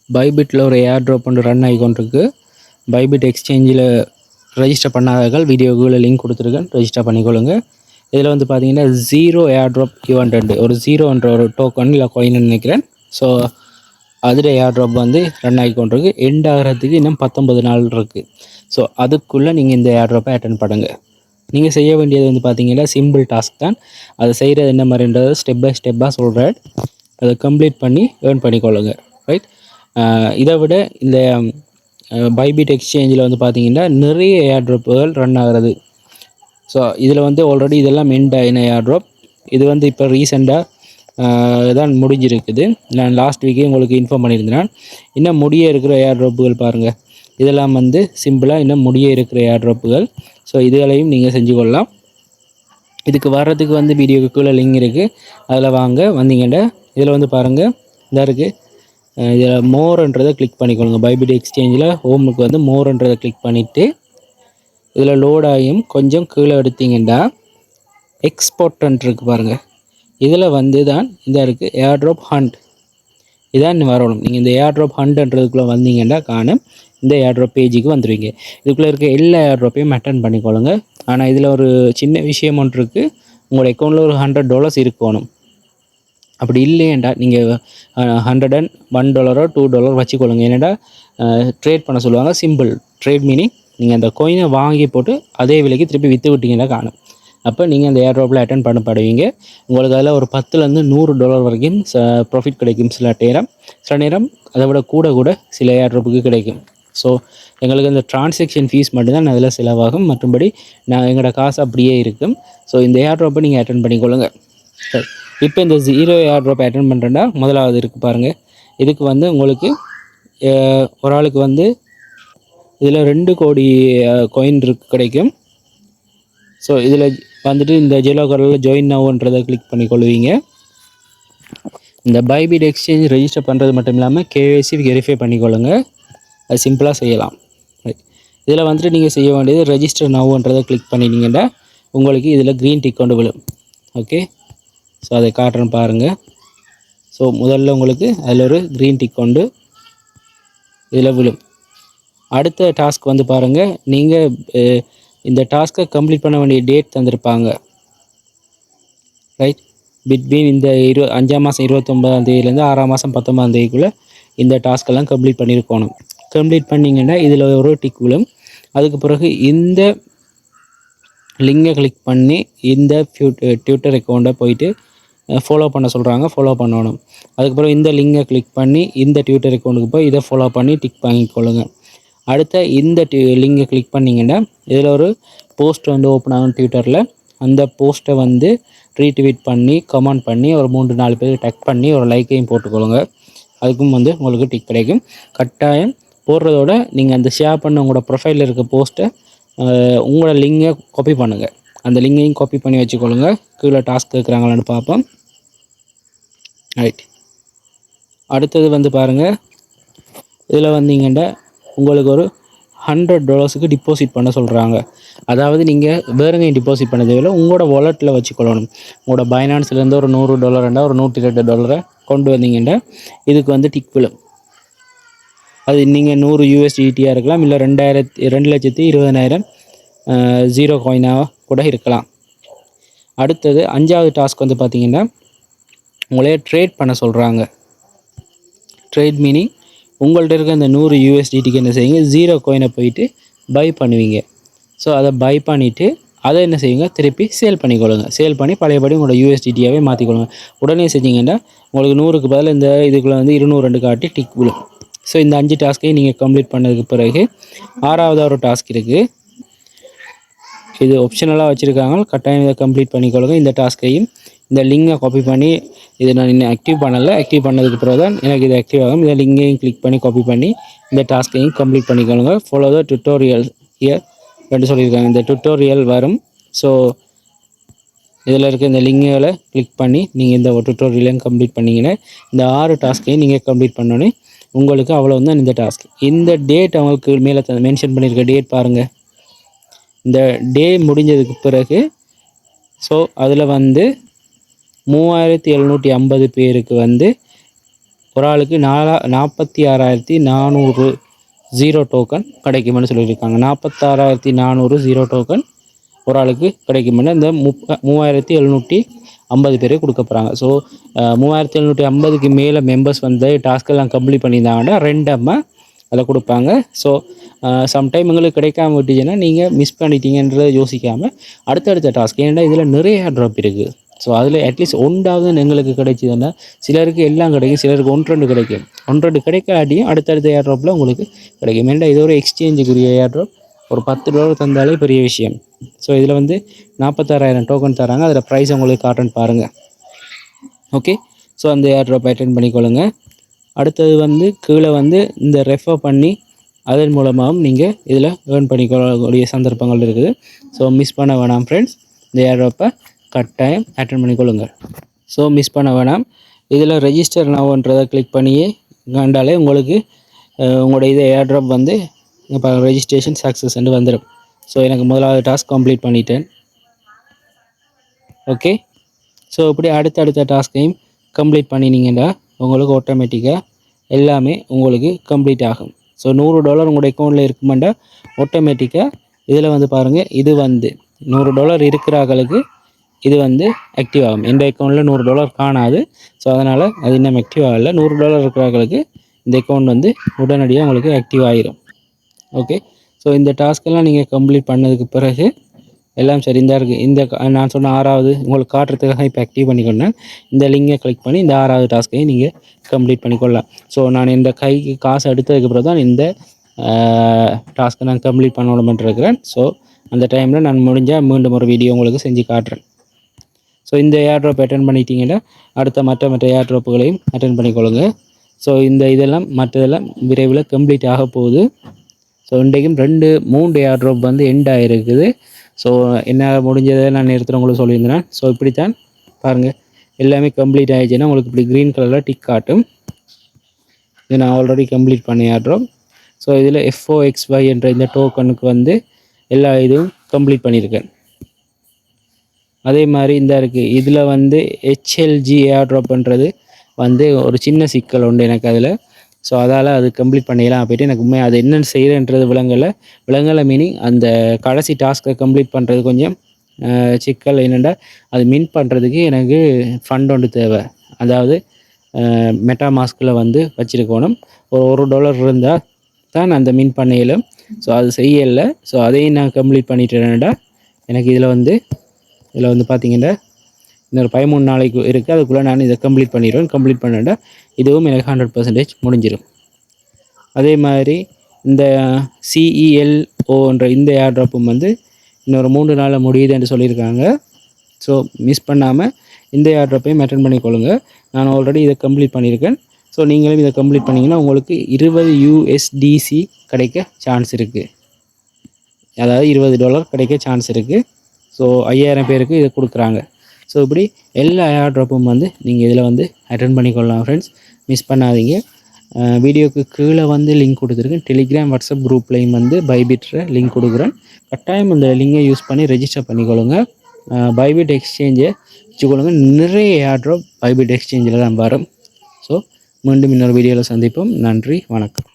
பைபிட்டில் ஒரு ஏர் ட்ராப் ஒன்று run ஆகிக்கொண்டிருக்கு. Bybit எக்ஸ்சேஞ்சில் ரெஜிஸ்டர் பண்ணாதவர்கள் வீடியோக்குள்ள லிங்க் கொடுத்துருக்கேன், ரெஜிஸ்டர் பண்ணிக்கொள்ளுங்க. இதில் வந்து பார்த்தீங்கன்னா ஜீரோ ஏர் ட்ராப் ஈவெண்ட் ஒரு ஜீரோன்ற ஒரு டோக்கன் இல்லை காயின்னு நினைக்கிறேன். ஸோ அதில் ஏர் ட்ராப் வந்து ரன் ஆகிக்கொண்டிருக்கு. எண்ட் ஆகிறதுக்கு இன்னும் 19 நாள் இருக்குது. ஸோ அதுக்குள்ளே நீங்கள் இந்த ஏர் ட்ராப்பை அட்டன் பண்ணுங்கள். நீங்கள் செய்ய வேண்டியது வந்து பார்த்தீங்கன்னா சிம்பிள் டாஸ்க் தான். அதை செய்கிறது என்ன மாதிரின்றது ஸ்டெப் பை ஸ்டெப்பாக சொல்கிறேன். அதை கம்ப்ளீட் பண்ணி ஏர்ன் பண்ணிக்கொள்ளுங்க. ரைட். இதை விட இந்த பைபிட் எக்ஸ்சேஞ்சில் வந்து பார்த்தீங்கன்னா நிறைய ஏர் ட்ராப்புகள் ரன் ஆகிறது. ஸோ இதில் வந்து ஆல்ரெடி இதெல்லாம் மென்ட் ஆகின ஏர் ட்ராப். இது வந்து இப்போ ரீசெண்டாக தான் முடிஞ்சிருக்குது. நான் லாஸ்ட் வீக்கே உங்களுக்கு இன்ஃபார்ம் பண்ணியிருந்தேன். இன்னும் முடிய இருக்கிற ஏர் ட்ராப்புகள் பாருங்கள். இதெல்லாம் வந்து சிம்பிளாக இன்னும் முடிய இருக்கிற ஏர் ட்ராப்புகள். ஸோ இதுகளையும் நீங்கள் செஞ்சு கொள்ளலாம். இதுக்கு வர்றதுக்கு வந்து வீடியோக்கு கீழே லிங்க் இருக்குது, அதில் வாங்க. வந்தீங்கன்னா இதில் வந்து பாருங்கள், இதாக இருக்குது. இதில் மோர்ன்றதை கிளிக் பண்ணிக்கொள்ளுங்க. பைபிட் எக்ஸ்சேஞ்சில் ஹோமுக்கு வந்து மோர்ன்றதை கிளிக் பண்ணிவிட்டு இதில் லோட் ஆகியும் கொஞ்சம் கீழே எடுத்தீங்கன்னா எக்ஸ்போர்ட்ன்ட்டு இருக்குது பாருங்கள். இதில் வந்து தான் இந்த இருக்குது ஏர் ட்ராப் ஹண்ட். இதான் வரணும். நீங்கள் இந்த ஏர் ட்ராப் ஹண்ட்ன்றதுக்குள்ளே வந்தீங்கன்னா காணும் இந்த ஏர் ட்ராப் பேஜுக்கு வந்துடுவீங்க. இதுக்குள்ளே இருக்க எல்லா ஏர் ட்ராப்பையும் அட்டன் பண்ணிக்கொள்ளுங்க. ஆனால் இதில் ஒரு சின்ன விஷயம் ஒன்று இருக்குது. உங்களோட அக்கௌண்ட்டில் ஒரு $100 இருக்கணும். அப்படி இல்லையேண்டா நீங்கள் $101 $2 வச்சுக்கொள்ளுங்க. ஏன்னாடா ட்ரேட் பண்ண சொல்லுவாங்க. சிம்பிள் ட்ரேட் மீனிங் நீங்கள் அந்த கோயினை வாங்கி போட்டு அதே விலைக்கு திருப்பி விற்று விட்டிங்கன்னா காணும். அப்போ நீங்கள் அந்த ஏர் ட்ராப்பில் அட்டன் பண்ணப்படுவீங்க. உங்களுக்கு அதில் ஒரு $10லேருந்து $100 வரைக்கும் ப்ராஃபிட் கிடைக்கும். சில நேரம் அதை விட கூட சில ஏர் ட்ராப்புக்கு கிடைக்கும். ஸோ எங்களுக்கு அந்த டிரான்சாக்ஷன் ஃபீஸ் மட்டும்தான் அதில் செலவாகும். மற்றபடி எங்களோட காசு அப்படியே இருக்கும். ஸோ இந்த ஏர் ட்ராப்பை நீங்கள் அட்டன் பண்ணிக்கொள்ளுங்க. சரி, இப்போ இந்த ஜீரோ ஏர் ட்ராப் அட்டன் பண்ணுறேன்னா முதலாவது இருக்குது பாருங்கள். இதுக்கு வந்து உங்களுக்கு ஒரு ஆளுக்கு வந்து இதில் 2 கோடி காயின் கிடைக்கும். ஸோ இதில் வந்துட்டு இந்த ஜெலோ கலரில் ஜாயின் நவுன்றதை கிளிக் பண்ணிக்கொள்வீங்க. இந்த பைபிட் எக்ஸ்சேஞ்ச் ரெஜிஸ்டர் பண்ணுறது மட்டும் இல்லாமல் கேஒய்சி வெரிஃபை பண்ணிக்கொள்ளுங்க. அது சிம்பிளாக செய்யலாம். இதில் வந்துட்டு நீங்கள் செய்ய வேண்டியது ரெஜிஸ்டர் நவுன்றதை கிளிக் பண்ணிட்டீங்கன்னா உங்களுக்கு இதில் க்ரீன் டிக் கொண்டு விழும். ஓகே, ஸோ அதை காட்டுறேன் பாருங்கள். ஸோ முதல்ல உங்களுக்கு அதில் ஒரு க்ரீன் டிக் கொண்டு இதில் விழும். அடுத்த டாஸ்க் வந்து பாருங்கள். நீங்கள் இந்த டாஸ்க்கை கம்ப்ளீட் பண்ண வேண்டிய டேட் தந்திருப்பாங்க. ரைட். பிட்வீன் இந்த 5ஆம் மாதம் 29ஆம் தேதியிலேருந்து 6ஆம் மாதம் 19ஆம் தேதிக்குள்ளே இந்த டாஸ்க்கெல்லாம் கம்ப்ளீட் பண்ணியிருக்கணும். கம்ப்ளீட் பண்ணிங்கன்னா இதில் ஒரு டிக் விழும். அதுக்கு பிறகு இந்த லிங்கை கிளிக் பண்ணி இந்த ட்விட்டர் அக்கௌண்ட்டை போயிட்டு ஃபாலோ பண்ண சொல்கிறாங்க. ஃபாலோ பண்ணணும். அதுக்கப்புறம் இந்த லிங்கை கிளிக் பண்ணி இந்த ட்விட்டர் அக்கௌண்ட்டுக்கு போய் இதை ஃபாலோ பண்ணி டிக் பண்ணிக்கொள்ளுங்க. அடுத்த இந்த லிங்கை கிளிக் பண்ணிங்கன்னா இதில் ஒரு போஸ்ட் வந்து ஓப்பன் ஆகும் ட்விட்டரில். அந்த போஸ்ட்டை வந்து ரீட்வீட் பண்ணி கமெண்ட் பண்ணி ஒரு 3-4 பேர் டக் பண்ணி ஒரு லைக்கையும் போட்டுக்கொள்ளுங்க. அதுக்கும் வந்து உங்களுக்கு டிக் கிடைக்கும். கட்டாயம் போடுறதோட நீங்கள் அந்த ஷேர் பண்ண உங்களோட ப்ரொஃபைலில் இருக்க போஸ்ட்டை உங்களோட லிங்கை காப்பி பண்ணுங்கள். அந்த லிங்கையும் காப்பி பண்ணி வச்சுக்கொள்ளுங்க. கீழே டாஸ்க் கேட்குறாங்களான்னு பார்ப்போம். ரைட். அடுத்தது வந்து பாருங்கள். இதில் வந்தீங்கன்னா உங்களுக்கு ஒரு $100 டிபாசிட் பண்ண சொல்கிறாங்க. அதாவது நீங்கள் வேறுங்க டிபாசிட் பண்ண தேவையில்லை, உங்களோட வாலெட்டில் வச்சுக்கொள்ளணும். உங்களோட பைனான்ஸ்லேருந்து ஒரு $100 ஒரு $102 கொண்டு வந்தீங்கன்னா இதுக்கு வந்து டிக் விழும். அது நீங்கள் 100 USDT இருக்கலாம், இல்லை 2,20,000 ஜீரோ காயினாக கூட இருக்கலாம். அடுத்தது 5வது டாஸ்க் வந்து பார்த்திங்கன்னா உங்களே ட்ரேட் பண்ண சொல்கிறாங்க. ட்ரேட் மீனிங் உங்கள்கிட்ட இருக்க அந்த 100 USDTக்கு என்ன செய்யுங்க, ஜீரோ காயினை போயிட்டு பை பண்ணுவீங்க. ஸோ அதை பை பண்ணிவிட்டு அதை என்ன செய்யுங்க, திருப்பி சேல் பண்ணிக்கொள்ளுங்க. சேல் பண்ணி பழையபடி உங்களோட USDTயாகவே மாற்றிக்கொள்ளுங்க. உடனே செஞ்சிங்கன்னா உங்களுக்கு 100க்கு பதில் இந்த இதுக்குள்ளே வந்து 202 காட்டி டிக் விழும். ஸோ இந்த 5 டாஸ்க்கையும் நீங்கள் கம்ப்ளீட் பண்ணதுக்கு பிறகு 6வது ஒரு டாஸ்க் இருக்குது. இது ஆப்ஷனலாக வச்சுருக்காங்க. கட்டாயம் இதை கம்ப்ளீட் பண்ணிக்கொள்ளுங்க. இந்த டாஸ்க்கையும் இந்த லிங்கை காப்பி பண்ணி இதை நான் இன்னும் ஆக்டிவ் பண்ணலை. ஆக்டிவ் பண்ணதுக்கு பிறகு தான் எனக்கு இது ஆக்டிவ் ஆகும். இந்த லிங்கையும் கிளிக் பண்ணி காப்பி பண்ணி இந்த டாஸ்க்கையும் கம்ப்ளீட் பண்ணிக்கொள்ளுங்க. ஃபாலோ த டுட்டோரியல் ஹியர் ரெண்டு சொல்லியிருக்காங்க. இந்த டுட்டோரியல் வரும். ஸோ இதில் இருக்க இந்த லிங்குகளை கிளிக் பண்ணி நீங்கள் இந்த டுட்டோரியலையும் கம்ப்ளீட் பண்ணிங்கன்னா இந்த 6 டாஸ்க்கையும் நீங்கள் கம்ப்ளீட் பண்ணோன்னே உங்களுக்கு அவ்வளோதான் இந்த டாஸ்க். இந்த டேட் அவங்களுக்கு மேலே மென்ஷன் பண்ணியிருக்க டேட் பாருங்கள். இந்த டே முடிஞ்சதுக்கு பிறகு ஸோ அதில் வந்து 3750 பேருக்கு வந்து ஒரு ஆளுக்கு 46,400 ஜீரோ டோக்கன் கிடைக்குமென்னு சொல்லியிருக்காங்க. 46,400 ஜீரோ டோக்கன் ஒரு ஆளுக்கு கிடைக்குமென்னு இந்த 3,750 பேர் கொடுக்க போகிறாங்க. ஸோ 3,750க்கு மேலே மெம்பர்ஸ் வந்து டாஸ்க்கெல்லாம் கம்ப்ளீட் பண்ணியிருந்தாங்கன்னா 2 அம்மா அதில் கொடுப்பாங்க. ஸோ சம்டைம் உங்களுக்கு கிடைக்காம விட்டுச்சுன்னா நீங்கள் மிஸ் பண்ணிட்டீங்கன்றதை யோசிக்காமல் அடுத்தடுத்த டாஸ்க், ஏன்னா இதில் நிறைய ட்ராப் இருக்குது. ஸோ அதில் அட்லீஸ்ட் ஒன்றாவது எங்களுக்கு கிடைச்சிதுன்னா, சிலருக்கு எல்லாம் கிடைக்கும், சிலருக்கு 1-2 கிடைக்கும். 1-2 கிடைக்காட்டியும் அடுத்தடுத்த ஏர் ட்ராப்பில் உங்களுக்கு கிடைக்கும். ஏன்னா இது ஒரு எக்ஸ்சேஞ்சுக்குரிய ஏர் ட்ராப். ஒரு $10 தந்தாலே பெரிய விஷயம். ஸோ இதில் வந்து 46,000 டோக்கன் தராங்க. அதில் ப்ரைஸ் உங்களுக்கு காட்டுன்னு பாருங்கள். ஓகே, ஸோ அந்த ஏர் ட்ராப் அட்டென்ட் பண்ணிக்கொள்ளுங்க. அடுத்தது வந்து கீழே வந்து இந்த ரெஃபர் பண்ணி அதன் மூலமாகவும் நீங்கள் இதில் ஏர்ன் பண்ணிக்கொள்ளக்கூடிய சந்தர்ப்பங்கள் இருக்குது. ஸோ மிஸ் பண்ண வேணாம் ஃப்ரெண்ட்ஸ், இந்த ஏர் ட்ராப்பை கட்டாயம் அட்டென்ட் பண்ணிக்கொள்ளுங்கள். ஸோ மிஸ் பண்ண வேணாம். இதில் ரெஜிஸ்டர் நவுன்றதை கிளிக் பண்ணியே கண்டாலே உங்களுக்கு உங்களோட இது ஏர் ட்ராப் வந்து இப்போ ரெஜிஸ்ட்ரேஷன் சக்ஸஸ் வந்துடும். ஸோ எனக்கு முதலாவது டாஸ்க் கம்ப்ளீட் பண்ணிட்டேன். ஓகே, ஸோ இப்படி அடுத்த டாஸ்க்கையும் கம்ப்ளீட் பண்ணினீங்கன்னா உங்களுக்கு ஆட்டோமேட்டிக்காக எல்லாமே உங்களுக்கு கம்ப்ளீட் ஆகும். ஸோ $100 உங்களோட அக்கௌண்ட்டில் இருக்குமெண்டா ஆட்டோமேட்டிக்காக இதில் வந்து பாருங்கள், இது வந்து $100 இருக்கிறார்களுக்கு இது வந்து ஆக்டிவ் ஆகும். எந்த அக்கௌண்ட்டில் $100 காணாது. ஸோ அதனால் அது இன்னும் ஆக்டிவ் ஆகலை. $100 இருக்கிறவர்களுக்கு இந்த அக்கௌண்ட் வந்து உடனடியாக உங்களுக்கு ஆக்டிவ் ஆகிரும். ஓகே, ஸோ இந்த டாஸ்க்கெல்லாம் நீங்கள் கம்ப்ளீட் பண்ணதுக்கு பிறகு எல்லாம் சரி இந்த இருக்குது. இந்த நான் சொன்ன 6வது உங்களுக்கு காட்டுறதுக்காக இப்போ ஆக்டிவ் பண்ணிக்கொண்டேன். இந்த லிங்கை கிளிக் பண்ணி இந்த 6வது டாஸ்க்கையும் நீங்கள் கம்ப்ளீட் பண்ணிக்கொள்ளலாம். ஸோ நான் இந்த கைக்கு காசு எடுத்ததுக்கு பிறகு தான் இந்த டாஸ்க்கை நான் கம்ப்ளீட் பண்ணணுமென்று இருக்கிறேன். ஸோ அந்த டைமில் நான் முடிஞ்சால் மீண்டும் ஒரு வீடியோ உங்களுக்கு செஞ்சு காட்டுறேன். ஸோ இந்த ஏர் ட்ராப் அட்டென்ட் பண்ணிட்டீங்கன்னா அடுத்த மற்ற ஏர் ட்ராப்புகளையும் அட்டென்ட் பண்ணிக்கொள்ளுங்க. ஸோ இதெல்லாம் மற்றதெல்லாம் விரைவில் கம்ப்ளீட் ஆக போகுது. ஸோ இன்றைக்கும் 2-3 ஏர் ட்ராப் வந்து எண்ட் ஆகிருக்குது. ஸோ என்னால் முடிஞ்சதை நான் நேரத்தில் உங்களுக்கு சொல்லியிருந்தேன். ஸோ இப்படித்தான் பாருங்கள், எல்லாமே கம்ப்ளீட் ஆகிடுச்சுன்னா உங்களுக்கு இப்படி க்ரீன் கலரில் டிக் காட்டும். இது நான் ஆல்ரெடி கம்ப்ளீட் பண்ணி ஏர் ட்ராப். ஸோ இதில் FOXY என்ற இந்த டோக்கனுக்கு வந்து எல்லா இதுவும் கம்ப்ளீட் பண்ணியிருக்கேன். அதே மாதிரி இந்த இருக்குது, இதில் வந்து HLG ஏர் ட்ராப்ன்றது வந்து ஒரு சின்ன சிக்கல் உண்டு எனக்கு அதில். ஸோ அதால் அது கம்ப்ளீட் பண்ணிடலாம் போய்ட்டு எனக்கு உண்மையாக அது என்னென்னு செய்கிறேன்றது விலங்கலை மீனிங் அந்த கடைசி டாஸ்க்கை கம்ப்ளீட் பண்ணுறது கொஞ்சம் சிக்கல். என்னென்னா அது மின் பண்ணுறதுக்கு எனக்கு ஃபண்ட் ஒன்று தேவை. அதாவது மெட்டாமாஸ்கில் வந்து வச்சுருக்கணும். ஒரு $1 இருந்தால் தான் அந்த மின் பண்ண இயலும். ஸோ அது செய்யலை. ஸோ அதையும் நான் கம்ப்ளீட் பண்ணிட்டேன்டா. எனக்கு இதில் வந்து பார்த்தீங்கன்னா இன்னொரு 13 நாளைக்கு இருக்குது. அதுக்குள்ளே நான் இதை கம்ப்ளீட் பண்ணிடுவேன். கம்ப்ளீட் பண்ணிட்டா இதுவும் எனக்கு 100% முடிஞ்சிடும். அதே மாதிரி இந்த CELOன்ற இந்த ஏர் ட்ராப்பும் வந்து இன்னொரு 3 நாளில் முடியுது என்று சொல்லியிருக்காங்க. ஸோ மிஸ் பண்ணாமல் இந்த ஏர் ட்ராப்பையும் அட்டென்ட் பண்ணிக்கொள்ளுங்க. நான் ஆல்ரெடி இதை கம்ப்ளீட் பண்ணியிருக்கேன். ஸோ நீங்களும் இதை கம்ப்ளீட் பண்ணிங்கன்னா உங்களுக்கு 20 USDC கிடைக்க சான்ஸ் இருக்குது. அதாவது $20 கிடைக்க சான்ஸ் இருக்குது. ஸோ 5000 பேருக்கு இதை கொடுக்குறாங்க. ஸோ இப்படி எல்லா ஏர் ட்ராப்பும் வந்து நீங்கள் இதில் வந்து அட்டென்ட் பண்ணிக்கொள்ளலாம் ஃப்ரெண்ட்ஸ், மிஸ் பண்ணாதீங்க. வீடியோக்கு கீழே வந்து லிங்க் கொடுத்துருக்கேன். டெலிகிராம் வாட்ஸ்அப் குரூப்லேயும் வந்து பைபிட்ற லிங்க் கொடுக்குறேன். கட்டாயம் இந்த லிங்கை யூஸ் பண்ணி ரெஜிஸ்டர் பண்ணிக்கொள்ளுங்க. பைபிட் எக்ஸ்சேஞ்சை வச்சுக்கொள்ளுங்க. நிறைய ஏர் ட்ராப் பைபிட் எக்ஸ்சேஞ்சில் தான் வரும். ஸோ மீண்டும் இன்னொரு வீடியோவில் சந்திப்போம். நன்றி, வணக்கம்.